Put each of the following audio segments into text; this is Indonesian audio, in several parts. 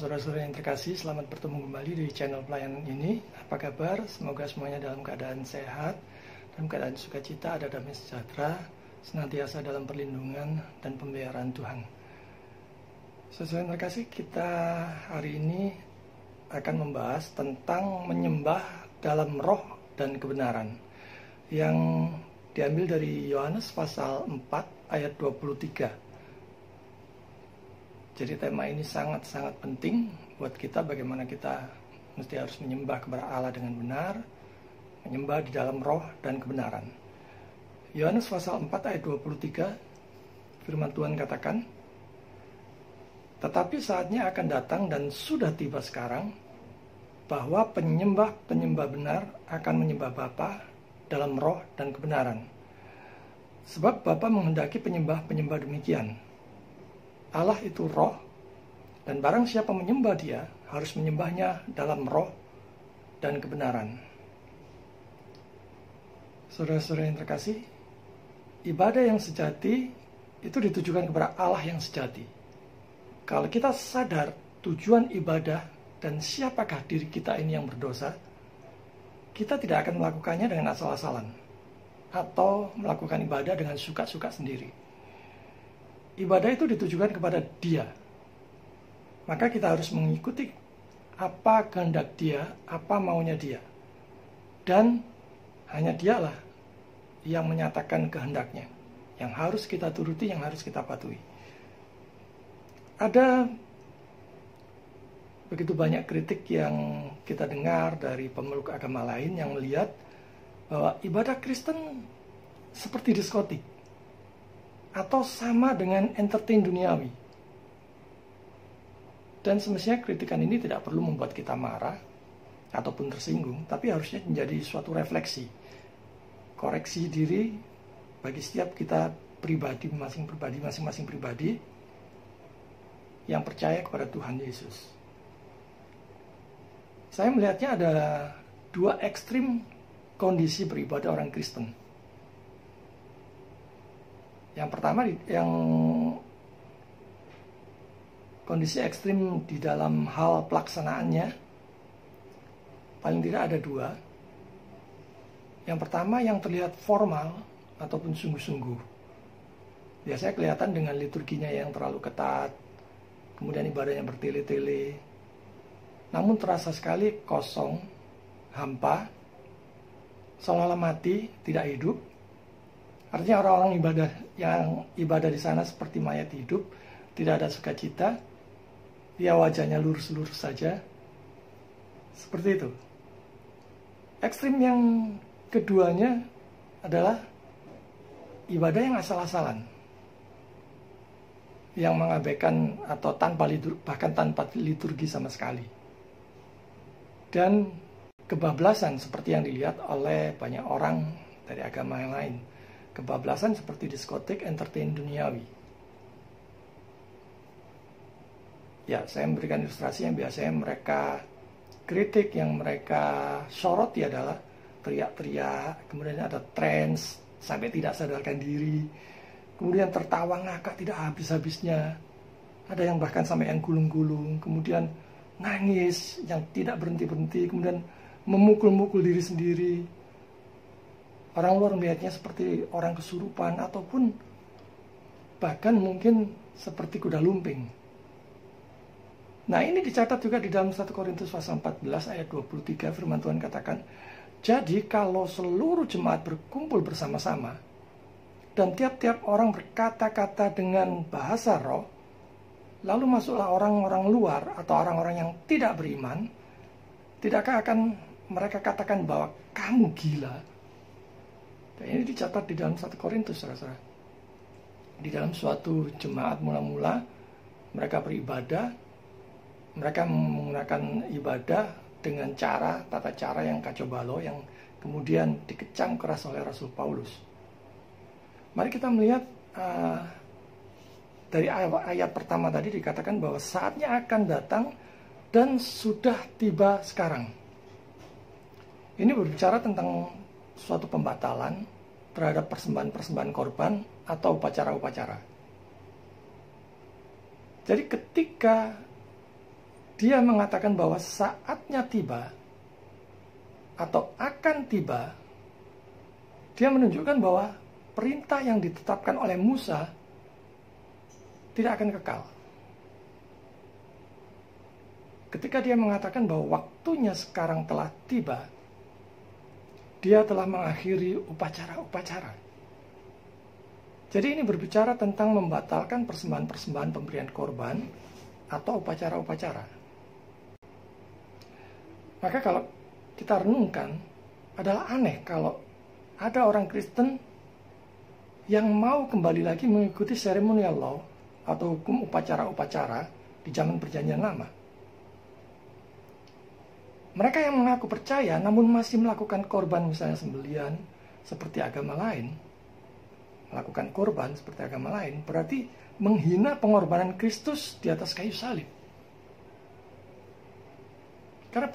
Saudara-saudara yang terkasih, selamat bertemu kembali di channel pelayanan ini. Apa kabar? Semoga semuanya dalam keadaan sehat, dalam keadaan sukacita, ada damai sejahtera, senantiasa dalam perlindungan dan pemeliharaan Tuhan. Saudara yang terkasih, kita hari ini akan membahas tentang menyembah dalam roh dan kebenaran, yang diambil dari Yohanes pasal 4 ayat 23. Jadi tema ini sangat-sangat penting buat kita, bagaimana kita mesti harus menyembah kepada Allah dengan benar, menyembah di dalam roh dan kebenaran. Yohanes pasal 4 ayat 23, firman Tuhan katakan, "Tetapi saatnya akan datang dan sudah tiba sekarang, bahwa penyembah-penyembah benar akan menyembah Bapa dalam roh dan kebenaran. Sebab Bapa menghendaki penyembah-penyembah demikian. Allah itu roh, dan barang siapa menyembah Dia harus menyembahnya dalam roh dan kebenaran." Saudara-saudara yang terkasih, ibadah yang sejati itu ditujukan kepada Allah yang sejati. Kalau kita sadar tujuan ibadah dan siapakah diri kita ini yang berdosa, kita tidak akan melakukannya dengan asal-asalan atau melakukan ibadah dengan suka-suka sendiri. Ibadah itu ditujukan kepada Dia. Maka kita harus mengikuti apa kehendak Dia, apa maunya Dia. Dan hanya Dialah yang menyatakan kehendaknya, yang harus kita turuti, yang harus kita patuhi. Ada begitu banyak kritik yang kita dengar dari pemeluk agama lain yang melihat bahwa ibadah Kristen seperti diskotik, atau sama dengan entertain duniawi. Dan semestinya kritikan ini tidak perlu membuat kita marah ataupun tersinggung, tapi harusnya menjadi suatu refleksi, koreksi diri bagi setiap kita masing-masing pribadi yang percaya kepada Tuhan Yesus. Saya melihatnya ada dua ekstrim kondisi beribadah orang Kristen. Yang pertama, yang kondisi ekstrim di dalam hal pelaksanaannya, paling tidak ada dua. Yang pertama, yang terlihat formal ataupun sungguh-sungguh. Biasanya kelihatan dengan liturginya yang terlalu ketat, kemudian ibadahnya bertele-tele, namun terasa sekali kosong, hampa, seolah-olah mati, tidak hidup. Artinya orang-orang yang ibadah di sana seperti mayat hidup, tidak ada sukacita, dia wajahnya lurus-lurus saja. Seperti itu. Ekstrim yang keduanya adalah ibadah yang asal-asalan, yang mengabaikan atau bahkan tanpa liturgi sama sekali. Dan kebablasan seperti yang dilihat oleh banyak orang dari agama yang lain. Kebablasan seperti diskotik, entertain duniawi. Ya, saya memberikan ilustrasi yang biasanya mereka kritik, yang mereka soroti adalah teriak-teriak, kemudian ada trance sampai tidak sadarkan diri, kemudian tertawa ngakak tidak habis-habisnya, ada yang bahkan sampai yang gulung-gulung, kemudian nangis yang tidak berhenti-berhenti, kemudian memukul-mukul diri sendiri. Orang luar melihatnya seperti orang kesurupan ataupun bahkan mungkin seperti kuda lumping. Nah, ini dicatat juga di dalam 1 Korintus pasal 14 ayat 23, firman Tuhan katakan, "Jadi kalau seluruh jemaat berkumpul bersama-sama dan tiap-tiap orang berkata-kata dengan bahasa roh, lalu masuklah orang-orang luar atau orang-orang yang tidak beriman, tidakkah akan mereka katakan bahwa kamu gila?" Dan ini dicatat di dalam 1 Korintus, saudara-saudara. Di dalam suatu jemaat mula-mula, mereka beribadah, mereka menggunakan ibadah dengan tata cara yang kacau balau, yang kemudian dikecam keras oleh Rasul Paulus. Mari kita melihat dari ayat pertama tadi dikatakan bahwa saatnya akan datang dan sudah tiba sekarang. Ini berbicara tentang suatu pembatalan terhadap persembahan-persembahan korban atau upacara-upacara. Jadi ketika dia mengatakan bahwa saatnya tiba atau akan tiba, dia menunjukkan bahwa perintah yang ditetapkan oleh Musa tidak akan kekal. Ketika dia mengatakan bahwa waktunya sekarang telah tiba, dia telah mengakhiri upacara-upacara. Jadi ini berbicara tentang membatalkan persembahan-persembahan pemberian korban atau upacara-upacara. Maka kalau kita renungkan, adalah aneh kalau ada orang Kristen yang mau kembali lagi mengikuti ceremonial law atau hukum upacara-upacara di zaman Perjanjian Lama. Mereka yang mengaku percaya namun masih melakukan korban, misalnya sembelihan seperti agama lain, melakukan korban seperti agama lain, berarti menghina pengorbanan Kristus di atas kayu salib. Karena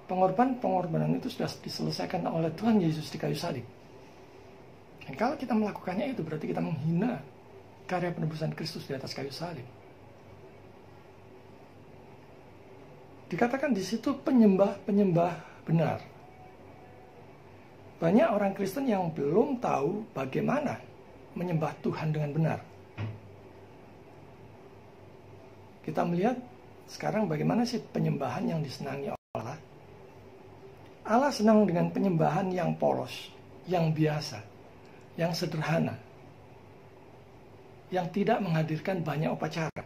pengorbanan itu sudah diselesaikan oleh Tuhan Yesus di kayu salib. Dan kalau kita melakukannya itu berarti kita menghina karya penebusan Kristus di atas kayu salib. Dikatakan di situ penyembah-penyembah benar. Banyak orang Kristen yang belum tahu bagaimana menyembah Tuhan dengan benar. Kita melihat sekarang bagaimana sih penyembahan yang disenangi Allah. Allah senang dengan penyembahan yang polos, yang biasa, yang sederhana, yang tidak menghadirkan banyak upacara.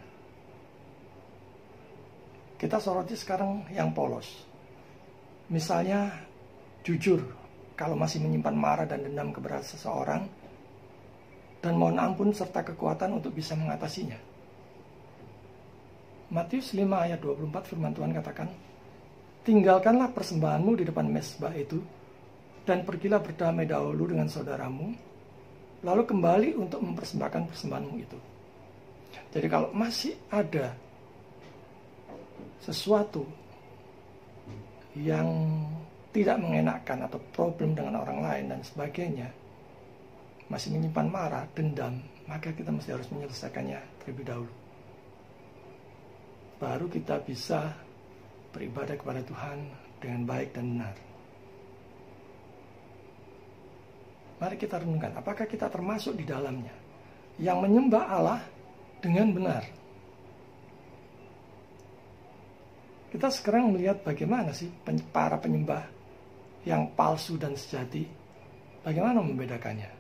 Kita soroti sekarang yang polos. Misalnya, jujur kalau masih menyimpan marah dan dendam kepada seseorang, dan mohon ampun serta kekuatan untuk bisa mengatasinya. Matius 5 ayat 24 firman Tuhan katakan, tinggalkanlah persembahanmu di depan mezbah itu, dan pergilah berdamai dahulu dengan saudaramu, lalu kembali untuk mempersembahkan persembahanmu itu. Jadi kalau masih ada sesuatu yang tidak mengenakan atau problem dengan orang lain dan sebagainya, masih menyimpan marah, dendam, maka kita mesti harus menyelesaikannya terlebih dahulu. Baru kita bisa beribadah kepada Tuhan dengan baik dan benar. Mari kita renungkan, apakah kita termasuk di dalamnya yang menyembah Allah dengan benar? Kita sekarang melihat bagaimana sih para penyembah yang palsu dan sejati, bagaimana membedakannya.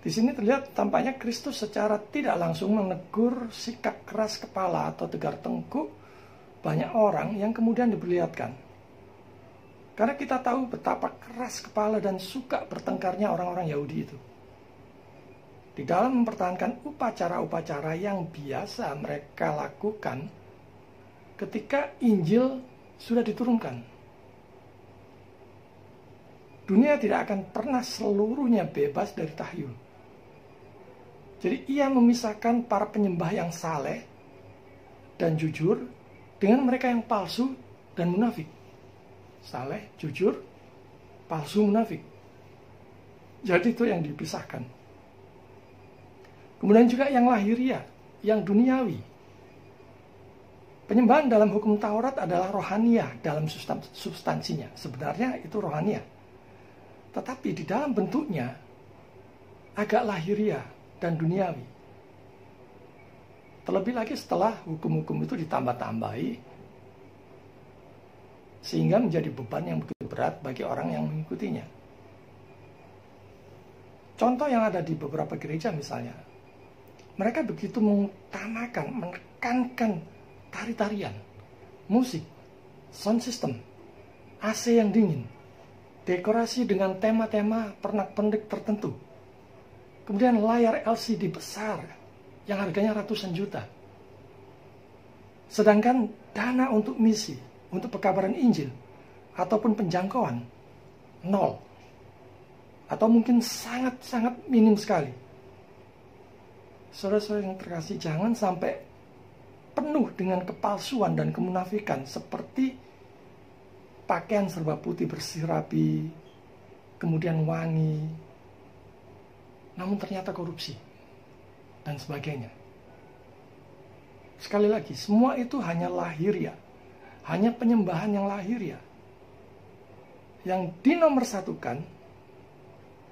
Di sini terlihat tampaknya Kristus secara tidak langsung menegur sikap keras kepala atau tegar tengkuk banyak orang yang kemudian diperlihatkan. Karena kita tahu betapa keras kepala dan suka bertengkarnya orang-orang Yahudi itu. Di dalam mempertahankan upacara-upacara yang biasa mereka lakukan ketika Injil sudah diturunkan. Dunia tidak akan pernah seluruhnya bebas dari tahyul. Jadi ia memisahkan para penyembah yang saleh dan jujur dengan mereka yang palsu dan munafik. Saleh, jujur, palsu, munafik. Jadi itu yang dipisahkan. Kemudian juga yang lahiriah, yang duniawi. Penyembahan dalam hukum Taurat adalah rohaniah dalam substansinya. Sebenarnya itu rohaniah. Tetapi di dalam bentuknya agak lahiriah dan duniawi. Terlebih lagi setelah hukum-hukum itu ditambah-tambahi sehingga menjadi beban yang begitu berat bagi orang yang mengikutinya. Contoh yang ada di beberapa gereja misalnya, mereka begitu mengutamakan, menekankan tari-tarian, musik, sound system, AC yang dingin, dekorasi dengan tema-tema pernak-pernik tertentu, kemudian layar LCD besar yang harganya ratusan juta. Sedangkan dana untuk misi, untuk pekabaran Injil, ataupun penjangkauan, nol. Atau mungkin sangat-sangat minim sekali. Saudara-saudara yang terkasih, jangan sampai penuh dengan kepalsuan dan kemunafikan seperti pakaian serba putih bersih rapi, kemudian wangi, namun ternyata korupsi dan sebagainya. Sekali lagi, semua itu hanya lahiriah, hanya penyembahan yang lahiriah. Yang dinomorsatukan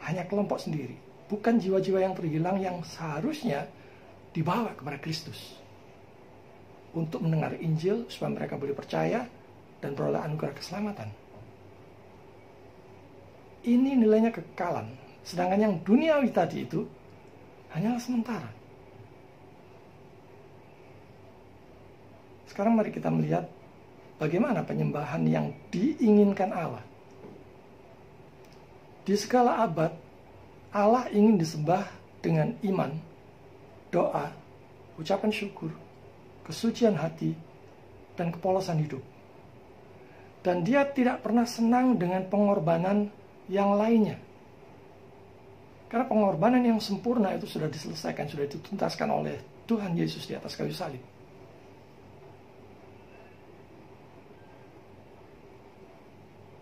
hanya kelompok sendiri, bukan jiwa-jiwa yang terhilang yang seharusnya dibawa kepada Kristus untuk mendengar Injil supaya mereka boleh percaya dan beroleh anugerah keselamatan. Ini nilainya kekekalan, sedangkan yang duniawi tadi itu hanyalah sementara. Sekarang mari kita melihat bagaimana penyembahan yang diinginkan Allah. Di segala abad, Allah ingin disembah dengan iman, doa, ucapan syukur, kesucian hati, dan kepolosan hidup. Dan dia tidak pernah senang dengan pengorbanan yang lainnya. Karena pengorbanan yang sempurna itu sudah diselesaikan, sudah dituntaskan oleh Tuhan Yesus di atas kayu salib.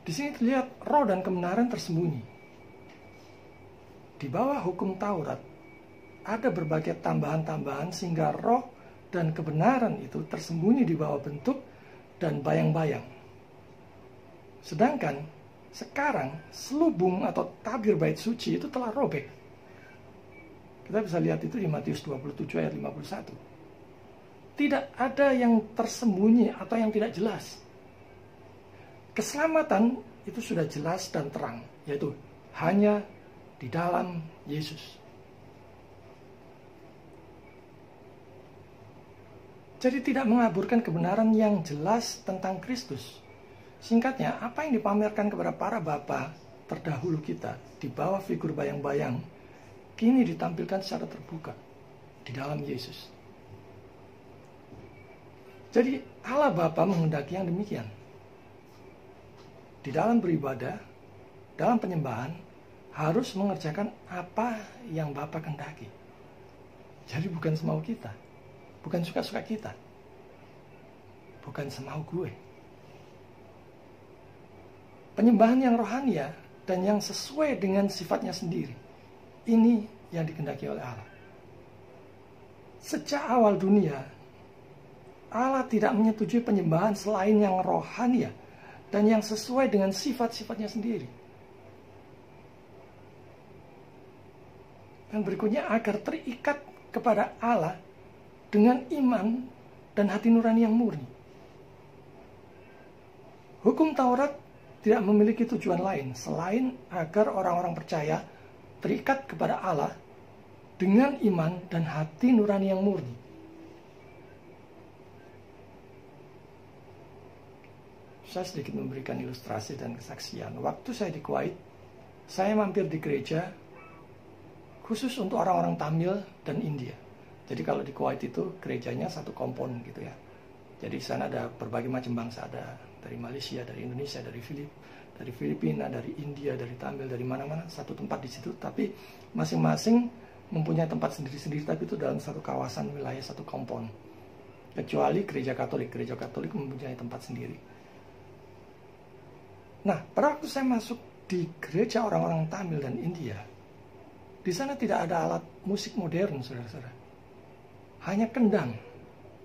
Di sini terlihat roh dan kebenaran tersembunyi. Di bawah hukum Taurat ada berbagai tambahan-tambahan sehingga roh dan kebenaran itu tersembunyi di bawah bentuk dan bayang-bayang. Sedangkan sekarang selubung atau tabir bait suci itu telah robek. Kita bisa lihat itu di Matius 27 ayat 51. Tidak ada yang tersembunyi atau yang tidak jelas. Keselamatan itu sudah jelas dan terang, yaitu hanya di dalam Yesus. Jadi tidak mengaburkan kebenaran yang jelas tentang Kristus. Singkatnya, apa yang dipamerkan kepada para bapa terdahulu kita di bawah figur bayang-bayang, kini ditampilkan secara terbuka di dalam Yesus. Jadi Allah Bapa menghendaki yang demikian. Di dalam beribadah, dalam penyembahan, harus mengerjakan apa yang Bapa kehendaki. Jadi bukan semau kita, bukan suka-suka kita, bukan semau gue. Penyembahan yang rohania dan yang sesuai dengan sifatnya sendiri, ini yang dikehendaki oleh Allah. Sejak awal dunia, Allah tidak menyetujui penyembahan selain yang rohania dan yang sesuai dengan sifat-sifatnya sendiri. Dan berikutnya, agar terikat kepada Allah dengan iman dan hati nurani yang murni. Hukum Taurat tidak memiliki tujuan lain selain agar orang-orang percaya terikat kepada Allah dengan iman dan hati nurani yang murni. Saya sedikit memberikan ilustrasi dan kesaksian. Waktu saya di Kuwait, saya mampir di gereja khusus untuk orang-orang Tamil dan India. Jadi kalau di Kuwait itu gerejanya satu kompon gitu ya. Jadi di sana ada berbagai macam bangsa, ada dari Malaysia, dari Indonesia, dari Filipina, dari India, dari Tamil, dari mana-mana, satu tempat di situ. Tapi masing-masing mempunyai tempat sendiri-sendiri, tapi itu dalam satu kawasan wilayah, satu kompon. Kecuali gereja Katolik mempunyai tempat sendiri. Nah, pada waktu saya masuk di gereja orang-orang Tamil dan India, di sana tidak ada alat musik modern, saudara-saudara. Hanya kendang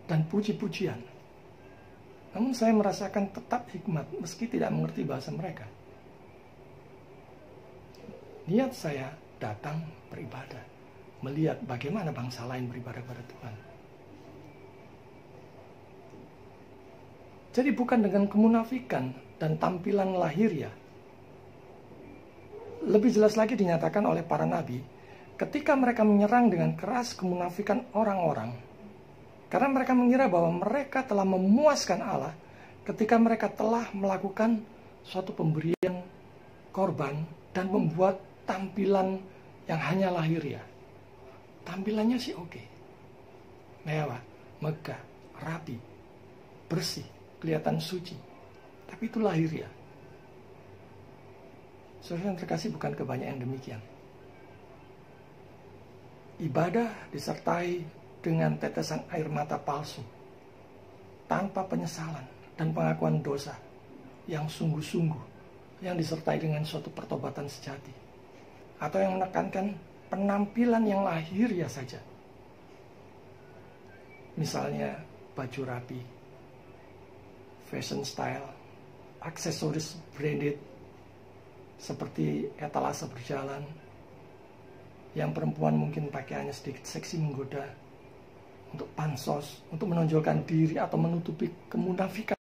dan puji-pujian. Namun saya merasakan tetap hikmat meski tidak mengerti bahasa mereka. Niat saya datang beribadah, melihat bagaimana bangsa lain beribadah kepada Tuhan. Jadi bukan dengan kemunafikan dan tampilan lahiriah. Lebih jelas lagi dinyatakan oleh para nabi ketika mereka menyerang dengan keras kemunafikan orang-orang, karena mereka mengira bahwa mereka telah memuaskan Allah ketika mereka telah melakukan suatu pemberian korban dan membuat tampilan yang hanya lahiriah. Tampilannya sih oke, mewah, megah, rapi, bersih, kelihatan suci. Tapi itu lahiriah. Saudara yang terkasih, bukan kebanyakan yang demikian. Ibadah disertai dengan tetesan air mata palsu, tanpa penyesalan dan pengakuan dosa yang sungguh-sungguh, yang disertai dengan suatu pertobatan sejati, atau yang menekankan penampilan yang lahiriah saja. Misalnya baju rapi, fashion style, aksesoris branded, seperti etalase berjalan. Yang perempuan mungkin pakaiannya sedikit seksi menggoda, untuk pansos, untuk menonjolkan diri atau menutupi kemunafikan.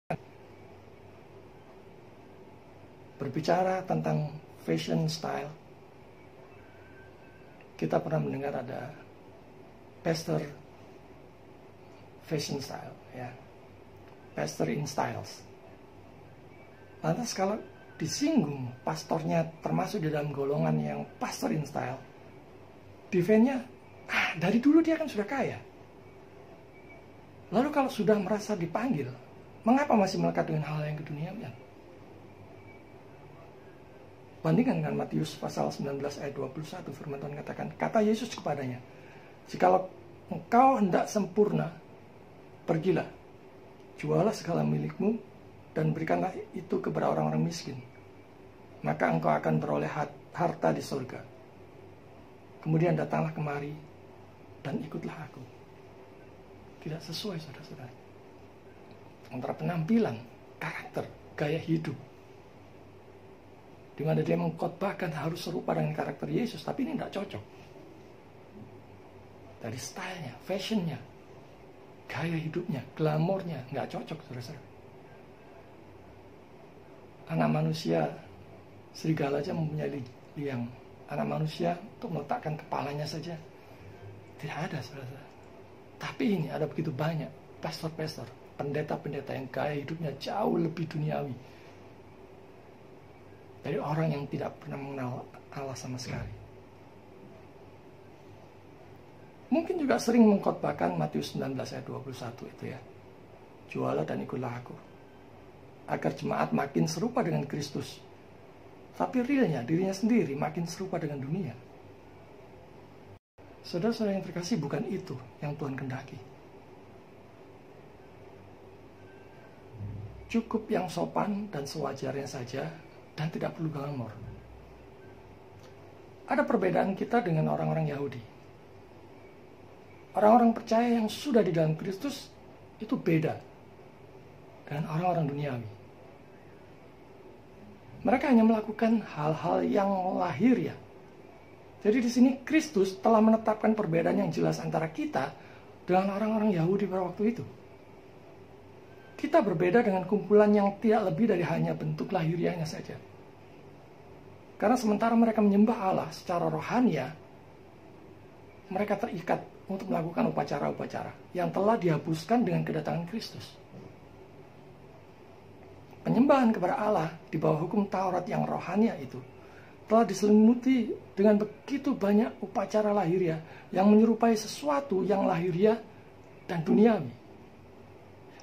Berbicara tentang fashion style, kita pernah mendengar ada pastor fashion style, ya, pastor in styles. Lantas kalau disinggung pastornya termasuk di dalam golongan yang pastor in style, defense-nya, dari dulu dia kan sudah kaya. Lalu kalau sudah merasa dipanggil, mengapa masih melekat dengan hal yang keduniawian? Bandingkan dengan Matius pasal 19 ayat 21, firman Tuhan katakan, kata Yesus kepadanya, jikalau engkau hendak sempurna, pergilah, jualah segala milikmu, dan berikanlah itu kepada orang-orang miskin. Maka engkau akan beroleh harta di surga. Kemudian datanglah kemari, dan ikutlah aku. Tidak sesuai, saudara-saudara, antara penampilan, karakter, gaya hidup, di mana dia mengkhotbahkan harus serupa dengan karakter Yesus, tapi ini tidak cocok. Dari stylenya, fashionnya, gaya hidupnya, glamornya, nggak cocok, saudara-saudara. Anak manusia, serigala aja mempunyai liang. Anak manusia untuk meletakkan kepalanya saja tidak ada, saudara-saudara. Tapi ini ada begitu banyak pastor-pastor, pendeta-pendeta yang gaya hidupnya jauh lebih duniawi dari orang yang tidak pernah mengenal Allah sama sekali. Mungkin juga sering mengkhotbahkan Matius 19 ayat 21 itu, ya. Jualah dan ikutlah aku, agar jemaat makin serupa dengan Kristus. Tapi realnya dirinya sendiri makin serupa dengan dunia. Saudara-saudara yang terkasih, bukan itu yang Tuhan kehendaki. Cukup yang sopan dan sewajarnya saja, dan tidak perlu glamor. Ada perbedaan kita dengan orang-orang Yahudi. Orang-orang percaya yang sudah di dalam Kristus itu beda dengan orang-orang duniawi. Mereka hanya melakukan hal-hal yang lahiriah. Jadi di sini Kristus telah menetapkan perbedaan yang jelas antara kita dengan orang-orang Yahudi pada waktu itu. Kita berbeda dengan kumpulan yang tidak lebih dari hanya bentuk lahiriahnya saja. Karena sementara mereka menyembah Allah secara rohania, mereka terikat untuk melakukan upacara-upacara yang telah dihapuskan dengan kedatangan Kristus. Penyembahan kepada Allah di bawah hukum Taurat yang rohania itu telah diselimuti dengan begitu banyak upacara lahiriah yang menyerupai sesuatu yang lahiriah dan duniawi.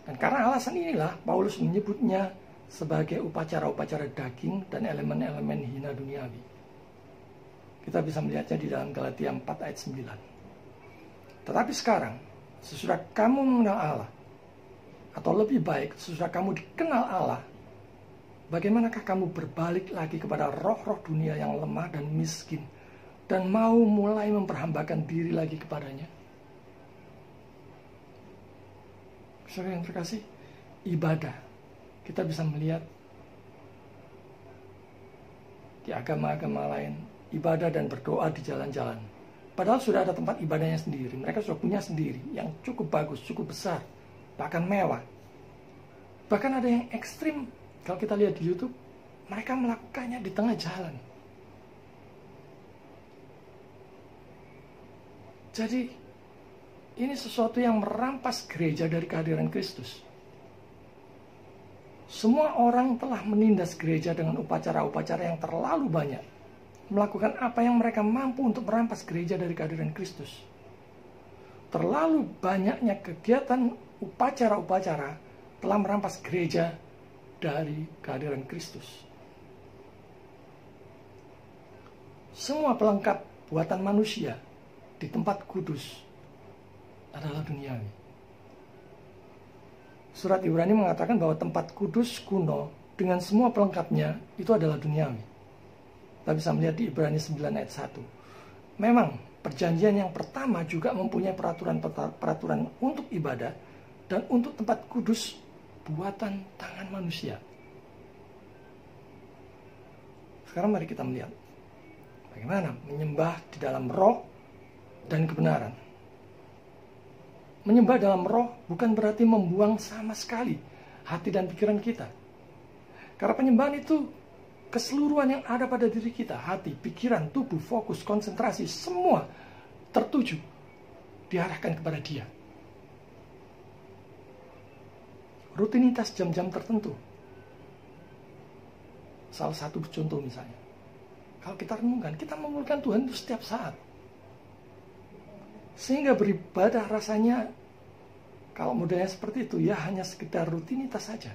Dan karena alasan inilah Paulus menyebutnya sebagai upacara-upacara daging dan elemen-elemen hina duniawi. Kita bisa melihatnya di dalam Galatia 4 ayat 9. Tetapi sekarang, sesudah kamu mengenal Allah, atau lebih baik, sesudah kamu dikenal Allah, bagaimanakah kamu berbalik lagi kepada roh-roh dunia yang lemah dan miskin, dan mau mulai memperhambakan diri lagi kepadanya? Saudara yang terkasih, ibadah, kita bisa melihat di agama-agama lain, ibadah dan berdoa di jalan-jalan. Padahal sudah ada tempat ibadahnya sendiri, mereka sudah punya sendiri, yang cukup bagus, cukup besar, bahkan mewah. Bahkan ada yang ekstrim. Kalau kita lihat di YouTube, mereka melakukannya di tengah jalan. Jadi, ini sesuatu yang merampas gereja dari kehadiran Kristus. Semua orang telah menindas gereja dengan upacara-upacara yang terlalu banyak. Melakukan apa yang mereka mampu untuk merampas gereja dari kehadiran Kristus. Terlalu banyaknya kegiatan upacara-upacara telah merampas gereja dari kehadiran Kristus. Semua pelengkap buatan manusia di tempat kudus adalah duniawi. Surat Ibrani mengatakan bahwa tempat kudus kuno dengan semua pelengkapnya itu adalah duniawi. Kita bisa melihat di Ibrani 9 ayat 1. Memang perjanjian yang pertama juga mempunyai peraturan untuk ibadah dan untuk tempat kudus buatan tangan manusia. Sekarang mari kita melihat bagaimana menyembah di dalam roh dan kebenaran. Menyembah dalam roh bukan berarti membuang sama sekali hati dan pikiran kita. Karena penyembahan itu keseluruhan yang ada pada diri kita, hati, pikiran, tubuh, fokus, konsentrasi, semua tertuju, diarahkan kepada Dia. Rutinitas jam-jam tertentu. Salah satu contoh misalnya, kalau kita renungkan, kita memuliakan Tuhan itu setiap saat. Sehingga beribadah rasanya, kalau modelnya seperti itu, ya hanya sekedar rutinitas saja.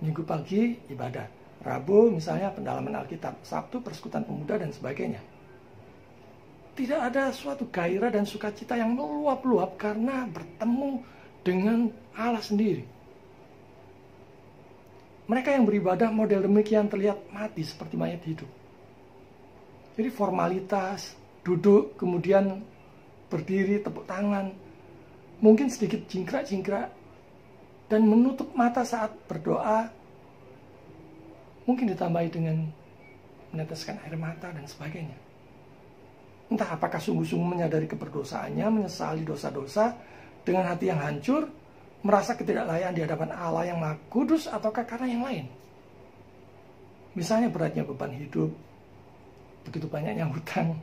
Minggu pagi ibadah, Rabu misalnya pendalaman Alkitab, Sabtu persekutuan pemuda dan sebagainya. Tidak ada suatu gairah dan sukacita yang meluap-luap karena bertemu dengan Allah sendiri. Mereka yang beribadah model demikian terlihat mati seperti mayat hidup. Jadi formalitas, duduk, kemudian berdiri, tepuk tangan, mungkin sedikit jingkrak-jingkrak, dan menutup mata saat berdoa, mungkin ditambahi dengan meneteskan air mata dan sebagainya. Entah apakah sungguh-sungguh menyadari keberdosaannya, menyesali dosa-dosa dengan hati yang hancur, merasa ketidaklayaan di hadapan Allah yang Maha Kudus, ataukah karena yang lain. Misalnya beratnya beban hidup, begitu banyaknya hutang,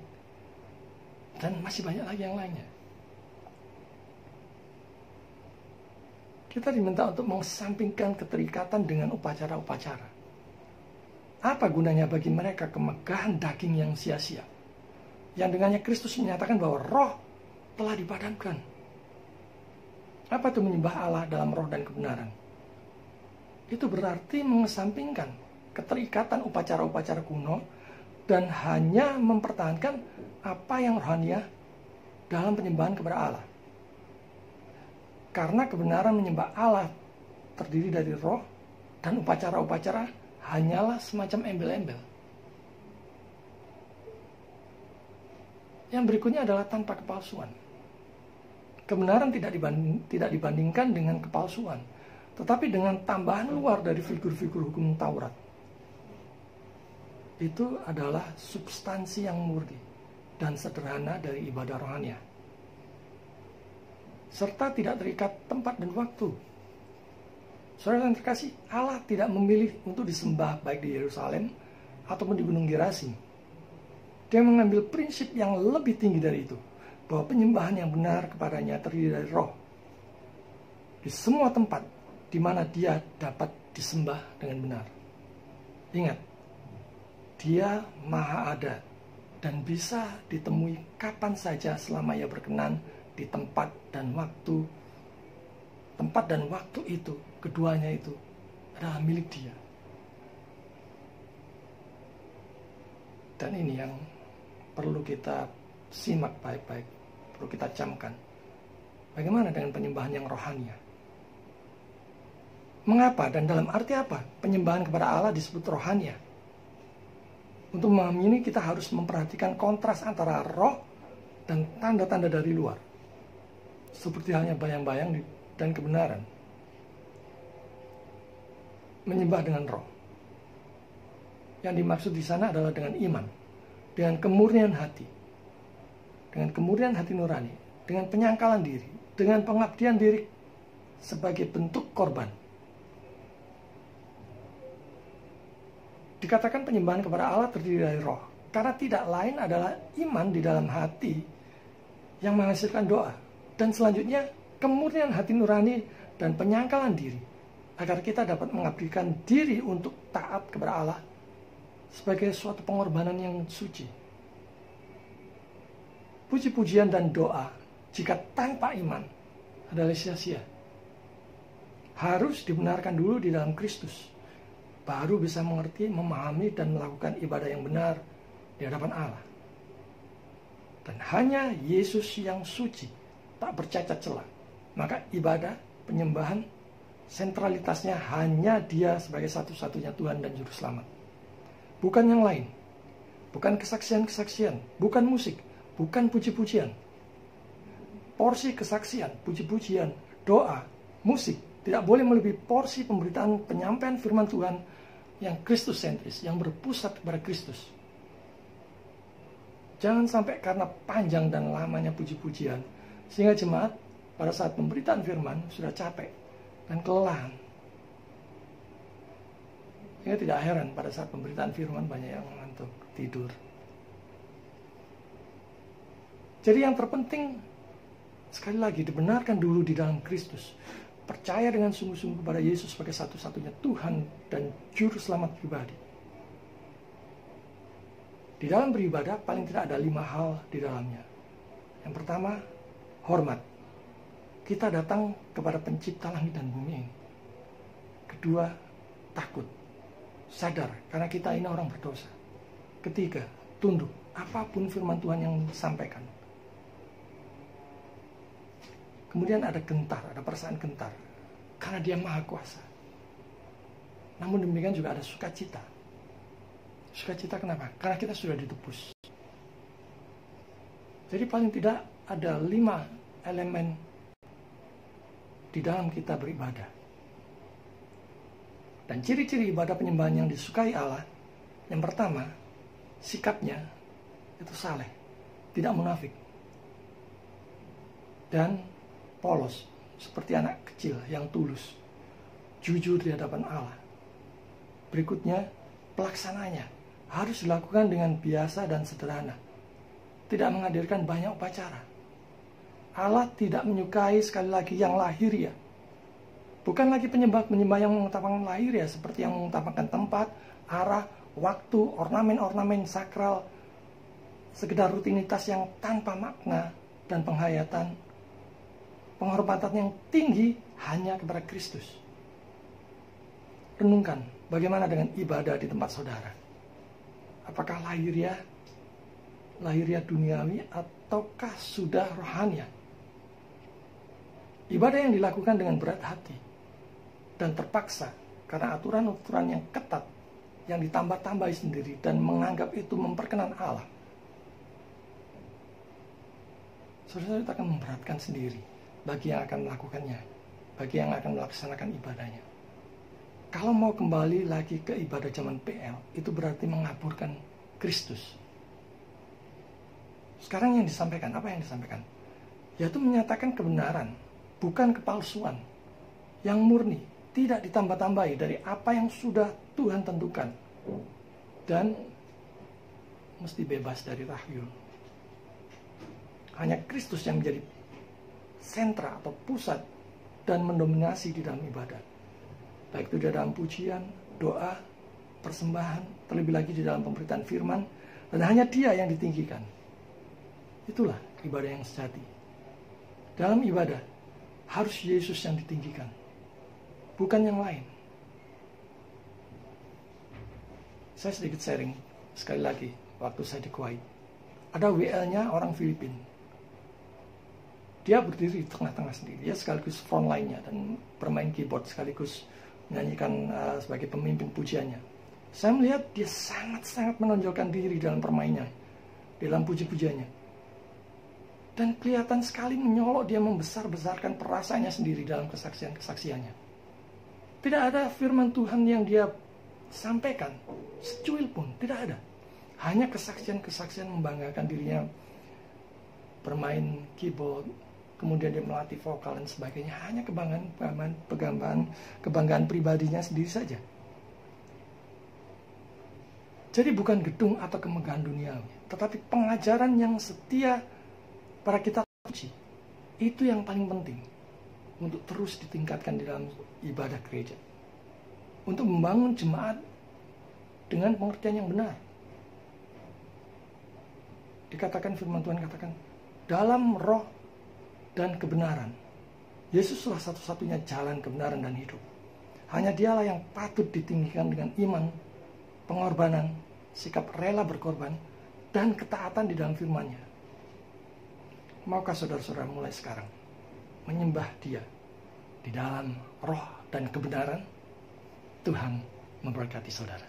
dan masih banyak lagi yang lainnya. Kita diminta untuk mengesampingkan keterikatan dengan upacara-upacara. Apa gunanya bagi mereka kemegahan daging yang sia-sia? Yang dengannya Kristus menyatakan bahwa roh telah dipadamkan. Apa itu menyembah Allah dalam roh dan kebenaran? Itu berarti mengesampingkan keterikatan upacara-upacara kuno dan hanya mempertahankan apa yang rohania dalam penyembahan kepada Allah. Karena kebenaran menyembah Allah terdiri dari roh dan upacara-upacara hanyalah semacam embel-embel. Yang berikutnya adalah tanpa kepalsuan. Kebenaran tidak dibandingkan dengan kepalsuan, tetapi dengan tambahan luar dari figur-figur hukum Taurat. Itu adalah substansi yang murni dan sederhana dari ibadah rohania, serta tidak terikat tempat dan waktu. Saudara yang terkasih, Allah tidak memilih untuk disembah baik di Yerusalem ataupun di Gunung Gerasi. Dia mengambil prinsip yang lebih tinggi dari itu, bahwa penyembahan yang benar kepadanya terdiri dari roh. Di semua tempat di mana dia dapat disembah dengan benar. Ingat, Dia Maha Ada dan bisa ditemui kapan saja selama Ia berkenan di tempat dan waktu. Tempat dan waktu itu, keduanya itu adalah milik Dia. Dan ini yang perlu kita simak baik-baik, perlu kita camkan. Bagaimana dengan penyembahan yang rohania? Mengapa dan dalam arti apa penyembahan kepada Allah disebut rohania? Untuk memahami ini kita harus memperhatikan kontras antara roh dan tanda-tanda dari luar, seperti halnya bayang-bayang dan kebenaran. Menyembah dengan roh, yang dimaksud di sana adalah dengan iman, dengan kemurnian hati, dengan kemurnian hati nurani, dengan penyangkalan diri, dengan pengabdian diri sebagai bentuk korban. Dikatakan penyembahan kepada Allah terdiri dari roh, karena tidak lain adalah iman di dalam hati yang menghasilkan doa, dan selanjutnya kemurnian hati nurani dan penyangkalan diri, agar kita dapat mengabdikan diri untuk taat kepada Allah sebagai suatu pengorbanan yang suci. Puji-pujian dan doa jika tanpa iman adalah sia-sia. Harus dibenarkan dulu di dalam Kristus, baru bisa mengerti, memahami, dan melakukan ibadah yang benar di hadapan Allah. Dan hanya Yesus yang suci, tak bercacat celah. Maka ibadah, penyembahan, sentralitasnya hanya Dia sebagai satu-satunya Tuhan dan Juru Selamat. Bukan yang lain. Bukan kesaksian-kesaksian, bukan musik, bukan puji-pujian. Porsi kesaksian, puji-pujian, doa, musik tidak boleh melebihi porsi pemberitaan penyampaian firman Tuhan yang Kristus sentris, yang berpusat kepada Kristus. Jangan sampai karena panjang dan lamanya puji-pujian, sehingga jemaat pada saat pemberitaan firman sudah capek dan kelelahan. Sehingga tidak heran pada saat pemberitaan firman banyak yang ngantuk, tidur. Jadi yang terpenting, sekali lagi, dibenarkan dulu di dalam Kristus. Percaya dengan sungguh-sungguh kepada Yesus sebagai satu-satunya Tuhan dan Juru Selamat pribadi. Di dalam beribadah paling tidak ada 5 hal di dalamnya. Yang pertama, hormat. Kita datang kepada pencipta langit dan bumi ini. Kedua, takut. Sadar karena kita ini orang berdosa. Ketiga, tunduk apapun firman Tuhan yang disampaikan. Kemudian ada gentar, ada perasaan gentar. Karena dia maha kuasa. Namun demikian juga ada sukacita. Sukacita kenapa? Karena kita sudah ditebus. Jadi paling tidak ada 5 elemen di dalam kita beribadah. Dan ciri-ciri ibadah penyembahan yang disukai Allah, yang pertama, sikapnya itu saleh, tidak munafik. Dan polos, seperti anak kecil yang tulus, jujur di hadapan Allah. Berikutnya, pelaksananya harus dilakukan dengan biasa dan sederhana. Tidak menghadirkan banyak upacara. Allah tidak menyukai sekali lagi yang lahiriah. Bukan lagi penyembah yang mengutamakan lahiriah seperti yang mengutamakan tempat, arah, waktu, ornamen-ornamen sakral, sekedar rutinitas yang tanpa makna dan penghayatan. Penghormatan yang tinggi hanya kepada Kristus. Renungkan bagaimana dengan ibadah di tempat saudara. Apakah lahiriah duniawi ataukah sudah rohania? Ibadah yang dilakukan dengan berat hati dan terpaksa karena aturan-aturan yang ketat yang ditambah-tambahi sendiri dan menganggap itu memperkenan Allah. Saudara, kita akan memberatkan sendiri bagi yang akan melakukannya, bagi yang akan melaksanakan ibadahnya. Kalau mau kembali lagi ke ibadah zaman PL, itu berarti mengaburkan Kristus. Sekarang yang disampaikan, apa yang disampaikan? Yaitu menyatakan kebenaran, bukan kepalsuan, yang murni, tidak ditambah-tambahi dari apa yang sudah Tuhan tentukan. Dan mesti bebas dari rahyul. Hanya Kristus yang menjadi sentra atau pusat dan mendominasi di dalam ibadah. Baik itu di dalam pujian, doa, persembahan, terlebih lagi di dalam pemberitaan firman, dan hanya Dia yang ditinggikan. Itulah ibadah yang sejati. Dalam ibadah, harus Yesus yang ditinggikan, bukan yang lain. Saya sedikit sharing, sekali lagi, waktu saya di Kuwait. Ada WL-nya orang Filipina. Dia berdiri di tengah-tengah sendiri. Dia sekaligus frontline-nya dan bermain keyboard, sekaligus menyanyikan sebagai pemimpin pujiannya. Saya melihat dia sangat-sangat menonjolkan diri dalam permainnya, dalam puji-pujiannya. Dan kelihatan sekali menyolok dia membesar-besarkan perasaannya sendiri dalam kesaksian-kesaksiannya. Tidak ada firman Tuhan yang dia sampaikan, secuil pun, tidak ada. Hanya kesaksian-kesaksian membanggakan dirinya, bermain keyboard, kemudian dia melatih vokal dan sebagainya. Hanya kebanggaan pribadinya sendiri saja. Jadi bukan gedung atau kemegahan duniawi, tetapi pengajaran yang setia para kita puji. Itu yang paling penting untuk terus ditingkatkan di dalam ibadah gereja. Untuk membangun jemaat dengan pengertian yang benar. Dikatakan firman Tuhan katakan, dalam roh dan kebenaran. Yesuslah satu-satunya jalan kebenaran dan hidup. Hanya Dialah yang patut ditinggikan dengan iman, pengorbanan, sikap rela berkorban, dan ketaatan di dalam firman-Nya. Maukah saudara-saudara mulai sekarang menyembah Dia di dalam roh dan kebenaran? Tuhan memberkati saudara.